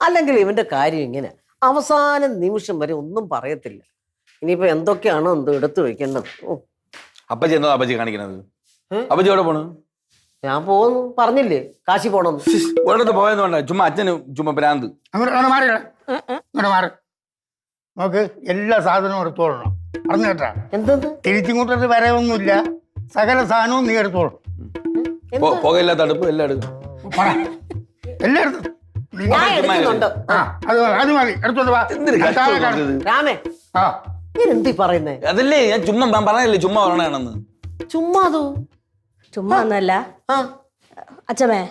അല്ലെങ്കിൽ ഇവന്റെ കാര്യം ഇങ്ങനെ അവസാന നിമിഷം വരെ ഒന്നും പറയത്തില്ല. ഇനിയിപ്പോ എന്തൊക്കെയാണോ എന്തോ എടുത്തു വെക്കേണ്ടത്. അപ്പച്ചി എന്തോ അപ്പച്ചി കാണിക്കണത്? അപ്പച്ചി എവിടെ പോണു? ഞാൻ പോകുന്നു, പറഞ്ഞില്ലേ കാശി പോണെന്ന്. ഒരിടത്ത് പോയെന്ന് വേണ്ട, ചുമ്മാ അച്ഛന് ചുമ്മാ ഭ്രാന്ത്. അങ്ങോട്ട് മാറി നോക്ക്, എല്ലാ സാധനവും എടുത്തോളണം. പറഞ്ഞു കേട്ടാ? എന്തെന്ന്? തിരിച്ചിങ്ങോട്ടത് വരവൊന്നുമില്ല, സകല സാധനവും നീ എടുത്തോളണം. പുകയില്ലാത്ത അടുപ്പ് എല്ലാം എടുക്കും. എല്ലാം എടുത്തു. ഞാൻ എടുക്കുന്നുണ്ട്. അത് മതി, എടുത്തോണ്ട് വാ. രാമേ, ഞാൻ എന്തി പറയുന്നേ? അതല്ലേ ഞാൻ ചുമ്മാ പറഞ്ഞല്ലേ, ചുമ്മാ പറയണെന്ന്. ചുമ്മാതോ? ചുമ്മാ ഒന്നല്ല അച്ഛമ്മേ,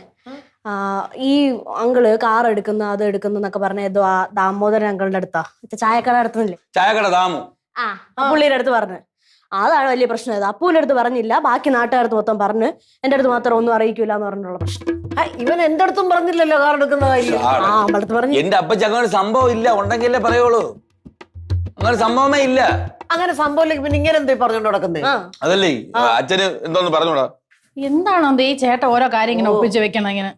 ഈ അങ്കിള് കാർ എടുക്കുന്ന അത് എടുക്കുന്നൊക്കെ പറഞ്ഞ ഏതോ ആ ദാമോദരൻ അങ്കിളിന്റെ അടുത്താ, ചായക്കട നടത്തുന്നില്ലേ, ചായക്കട ദാമു, പുള്ളിയുടെ അടുത്ത് പറഞ്ഞു. അതാണ് വലിയ പ്രശ്നം. ഇത് അപ്പൂന്റെ അടുത്ത് പറഞ്ഞില്ല, ബാക്കി നാട്ടുകാരത്ത് മൊത്തം പറഞ്ഞ് എന്റെ അടുത്ത് മാത്രം ഒന്നും അറിയിക്കൂല എന്ന് പറഞ്ഞുള്ള പ്രശ്നം. ഇവൻ എന്റെ അടുത്തും പറഞ്ഞില്ലല്ലോ കാർ എടുക്കുന്ന കാര്യം. അവളടുത്ത് പറഞ്ഞു. എന്റെ അപ്പച്ചി അങ്ങനെ സംഭവം ഇല്ല, ഉണ്ടെങ്കിലേ പറയുള്ളൂ. അങ്ങനെ സംഭവമേ ഇല്ല. അങ്ങനെ സംഭവം പിന്നെ ഇങ്ങനെ എന്തേ പറഞ്ഞോണ്ട് നടക്കുന്നേ? അതല്ലേ അച്ഛന് എന്തോന്ന് പറഞ്ഞോടാ? എന്താണോ ഈ ചേട്ട ഓരോ കാര്യം ഇങ്ങനെ ഒപ്പിച്ച് വെക്കണം ഇങ്ങനെ?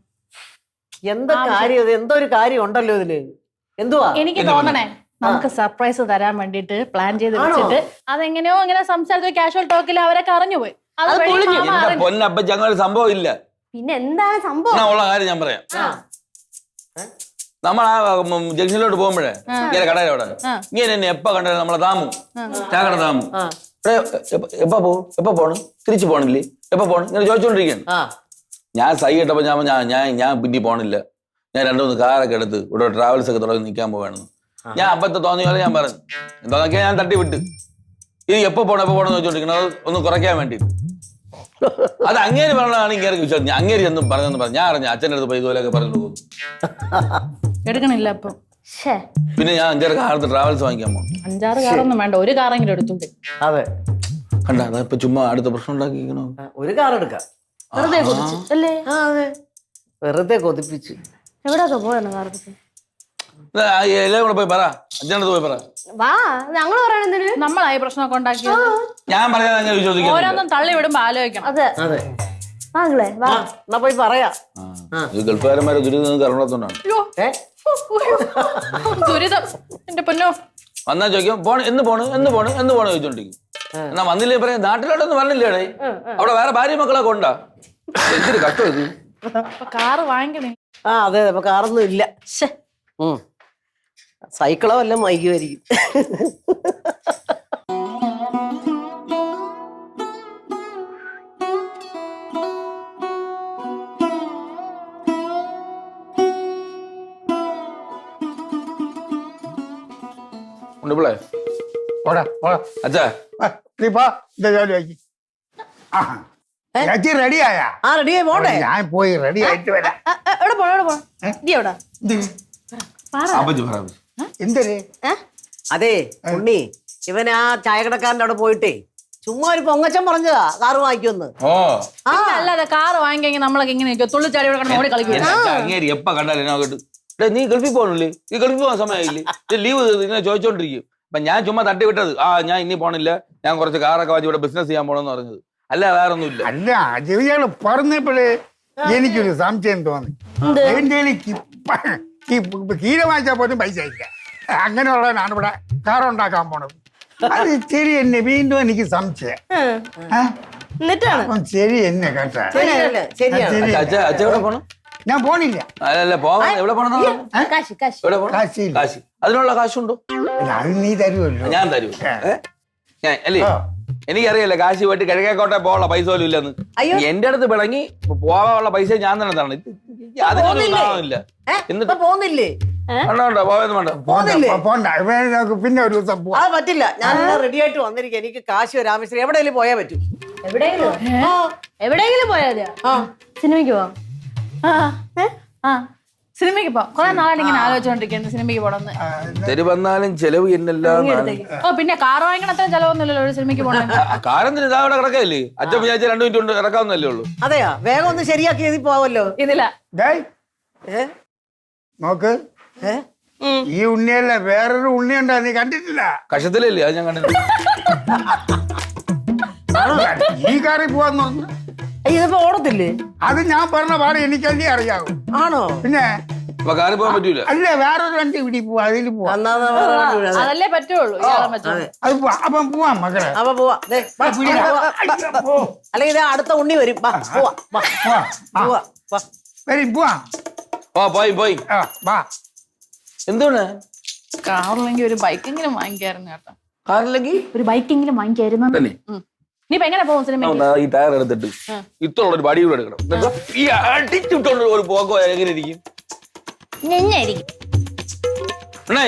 എന്താ കാര്യം? എന്തോ ഒരു കാര്യം ഉണ്ടല്ലോ ഇതില്. എന്തുവാ? എനിക്ക് തോന്നണേ നമുക്ക് സർപ്രൈസ് തരാൻ വേണ്ടിട്ട് പ്ലാൻ ചെയ്ത് വെച്ചിട്ട് അതെങ്ങനെയോ ഇങ്ങനെ സംസാരിച്ച കാഷ്വൽ ടോക്കിൽ അവരൊക്കെ അറിഞ്ഞുപോയി. പൊന്നപ്പച്ചി അങ്ങനെ സംഭവം ഇല്ല. പിന്നെ എന്താണ് സംഭവം ഉള്ള കാര്യം ഞാൻ പറയാം. നമ്മൾ ആ ജംഗ്ഷനിലോട്ട് പോകുമ്പോഴേ ഇങ്ങനെ കടയിൽ അവിടെ ഇങ്ങനെ എന്നെ എപ്പ കണ്ടാലും നമ്മളെ താമു ചാകട താമു എപ്പ പോണ്, തിരിച്ചു പോണില്ലേ, എപ്പ പോണ് ഇങ്ങനെ ചോദിച്ചോണ്ടിരിക്കുകയാണ്. ഞാൻ സൈ ഇട്ടപ്പോ ഞാൻ പിന്നെ പോണില്ല, ഞാൻ 2-3 കാറൊക്കെ എടുത്ത് ഇവിടെ ട്രാവൽസ് ഒക്കെ തുടങ്ങി നിൽക്കാൻ പോവാണെന്ന് ഞാൻ അപ്പത്തെ തോന്നിയ പോലെ ഞാൻ പറഞ്ഞു. എന്താന്നൊക്കെയാ ഞാൻ തട്ടി വിട്ട്. ഇനി എപ്പോ പോണെന്ന് ചോദിച്ചോണ്ടിരിക്കണം, ഒന്ന് കുറയ്ക്കാൻ വേണ്ടിട്ട്. അത് അങ്ങേര് പറഞ്ഞതാണ് ഇങ്ങനെ വിശ്വാസം. അങ്ങേര് എന്നും പറഞ്ഞെന്ന് പറഞ്ഞു. ഞാൻ അറിഞ്ഞ അച്ഛൻ്റെ അടുത്ത് പോയി ഇതുപോലെയൊക്കെ പറഞ്ഞു പോകും. എടുക്കണില്ല അപ്പൊ. പിന്നെ ഞാൻ 5-6 കാറത്ത് ട്രാവൽസ് വാങ്ങിക്കാൻ പോകും. 5-6 കാറൊന്നും വേണ്ട, ഒരു കാറെങ്കിലും എടുത്തോണ്ട്. അതെ കണ്ട, അതാ ചുമ്മാ അടുത്ത പ്രശ്നം ഉണ്ടാക്കിക്കണോ? ഒരു കാർ എടുക്കാം. വെറുതെ കൊതിച്ചു അല്ലേ? അതെ, വെറുതെ കൊതിപ്പിച്ചു. എവിടെയൊക്കെ പോയാണ് കാർക്ക്? എല്ലാം കൂടെ പോയി പറ, അച്ഛനടുത്ത് പോയി പറ. വാ, ഞങ്ങള് പറയണെന്തിന്? നമ്മളായി പ്രശ്നമൊക്കെ ഉണ്ടാക്കിയത്. ഞാൻ പറയാൻ അങ്ങനെ വിശ്വസിക്കാം. ഓരോന്നും തള്ളി വിടുമ്പോ ആലോചിക്കണം. അതെ അതെ, വാങ്ങളെ വാ, എന്നാ പോയി പറയാ. ഗൾഫുകാരന്മാരെ ദുരിതം കറങ്ങത്തോണ്ടാണ്. ദുരിതം എന്റെ പൊന്നോ. വന്നാ ചോദിക്കും എന്ന് പോണ് ചോദിച്ചോണ്ടിരിക്കും. എന്നാ വന്നില്ലേ പറയാം, നാട്ടിലോട്ടൊന്നും വന്നില്ലേടേ, അവിടെ വേറെ ഭാര്യ മക്കളൊക്കെ ഉണ്ടാ. എന്തൊരു കഷ്ടം ഇത്. കാറ് വാങ്ങിക്കണേ. അതെ, അപ്പൊ കാറൊന്നും ഇല്ല. സൈക്കിളോ വല്ലതും വൈകുമായിരിക്കും. അച്ഛാ റെഡിയായാ? റെഡിയായി പോണ്ടേ? ഞാൻ പോയി റെഡി ആയിട്ട് വരാം. എന്തേ? അതെ ഉണ്ണി, ഇവൻ ആ ചായക്കടക്കാരൻ്റെ അവിടെ പോയിട്ടേ ചുമ്മാ ഒരു പൊങ്ങച്ചം പറഞ്ഞതാ കാറ് വാങ്ങിക്കുമെന്ന്. അല്ലാതെ കാറ് വാങ്ങിക്കെങ്കിൽ നമ്മളൊക്കെ ഇങ്ങനെ തുള്ളിച്ചാടി ഓടി കളിക്കും. എപ്പ കണ്ടാലും നീ ഗൾഫിൽ പോകണില്ലേ, ഈ ഗൾഫിൽ പോകാൻ സമയമില്ലേ, ലീവ് ഇങ്ങനെ ചോദിച്ചോണ്ടിരിക്കും. അപ്പൊ ഞാൻ ചുമ്മാ തട്ടി വിട്ടത്, ഞാൻ ഇനി പോണില്ല, ഞാൻ കുറച്ച് കാറൊക്കെ വാങ്ങി ഇവിടെ ബിസിനസ് ചെയ്യാൻ പോണെന്ന് പറഞ്ഞത്. അല്ല, വേറെ ഒന്നുമില്ല. അല്ല, ഇയാള് പറഞ്ഞപ്പോഴേ എനിക്കൊരു സംശയം തോന്നി. എന്റെ കീര വാങ്ങിച്ചാൽ പോലും പൈസ ഇല്ല, അങ്ങനെയുള്ളവനാണ് ഇവിടെ കാറുണ്ടാക്കാൻ പോണത്. അത് ശരി തന്നെ, വീണ്ടും എനിക്ക് സംശയം. ശരി എന്നെ കേട്ടാ, ഞാൻ പോണില്ല. അതിനുള്ള കാശുണ്ടോ? അത് നീ തരുമല്ലോ. ഞാൻ തരൂ. അല്ലേ, എനിക്കറിയാലോ കാശി പോയിട്ട് കിഴക്കേക്കോട്ടെ പോകാനുള്ള പൈസ പോലും ഇല്ലെന്ന്. എന്റെ അടുത്ത് പിണങ്ങി പോവാനുള്ള പൈസ ഞാൻ തന്നെ തരണം. അതിനൊന്നുമില്ല. എന്നിട്ട് പോകുന്നില്ലേ? പിന്നെ ഒരു ദിവസം അത് പറ്റില്ല, ഞാൻ റെഡി ആയിട്ട് വന്നിരിക്കും. എനിക്ക് കാശ് രാമേശ്വരം എവിടെയെങ്കിലും പോയാൽ പറ്റും. എവിടെയെങ്കിലും പോയാ സിനിമയ്ക്ക് പോവാം. സിനിമയ്ക്ക് പോവാം. കുറെ നാളായിട്ട് ഇങ്ങനെ ആലോചിച്ചോണ്ടിരിക്കുന്നത് സിനിമയ്ക്ക് പോണെന്ന്. തെരു വന്നാലും ചെലവ് എന്നെല്ലാം. പിന്നെ കാർ വാങ്ങിക്കണ അത്ര ചെലവൊന്നുമില്ലല്ലോ ഒരു സിനിമയ്ക്ക് പോകണം. കാറെന്തിന് ഇതാ അവിടെ കിടക്കല്ലേ, അച്ഛൻ വിചാരിച്ച 2 മിനിറ്റ് കൊണ്ട് ഇറക്കാവുന്നല്ലേ ഉള്ളൂ. അതെയാ, വേഗം ഒന്ന് ശരിയാക്കി എഴുതി പോവല്ലോ. ഇതില്ല നോക്ക്, ഈ ഉണ്ണിയല്ല വേറൊരു ഉണ്ണിയുണ്ടാ, നീ കണ്ടിട്ടില്ല? കഷത്തിലല്ലേ, അത് ഞാൻ കണ്ടിട്ടില്ല. ഈ കാറിൽ പോവാന്ന് പറഞ്ഞു. ഇതിപ്പോ ഓടത്തില്ലേ? അത് ഞാൻ പറഞ്ഞ പാടെ എനിക്കല്ലേ അറിയാവൂ. ആണോ? പിന്നെ അപ്പൊ കാറിൽ പോകാൻ പറ്റൂല. അല്ല വേറൊരു വണ്ടി ഇവിടെ പോവാ, അതിൽ പോവാ. എന്നാ വേറെ വണ്ടി വിടാം. അതെ. അതല്ലേ പറ്റുള്ളൂ ഇയാളെ പറ്റുള്ളൂ. അതെ. അത് പോവാ. അപ്പം പോവാം മക്കളെ. അപ്പൊ പോവാ. ദേ, വാ, പിടിയില്ല. പോ. അല്ലെങ്കിൽ ഇത് അടുത്ത ഉണ്ണി വരും. വാ, പോവാ, വാ, പോവാ. ആ, പോവാ, വാ. വരും പോവാ. ഓ പോയി ആ, വാ. എന്താണ് കാറില്ലെങ്കിൽ ഒരു ബൈക്കെങ്കിലും വാങ്ങിക്കായിരുന്നു കേട്ടോ. കാറില്ലെങ്കിൽ ഒരു ബൈക്കെങ്കിലും വാങ്ങിക്കായിരുന്നു. തന്നെ നീ ഇപ്പൊ എങ്ങനെ പോകും സിനിമയ്ക്ക്? ഈ ടയർ എടുത്തിട്ട് ഇത്രയുള്ള ഒരു ബടി കൂടെ എടുക്കണം. എന്നിട്ട് ഈ അടിച്ചിട്ടോണ്ട് ഒരു പോക്കോ എങ്ങനെ ഇരിക്കും? ഞെഞ്ഞായിരിക്കും. അണ്ണേ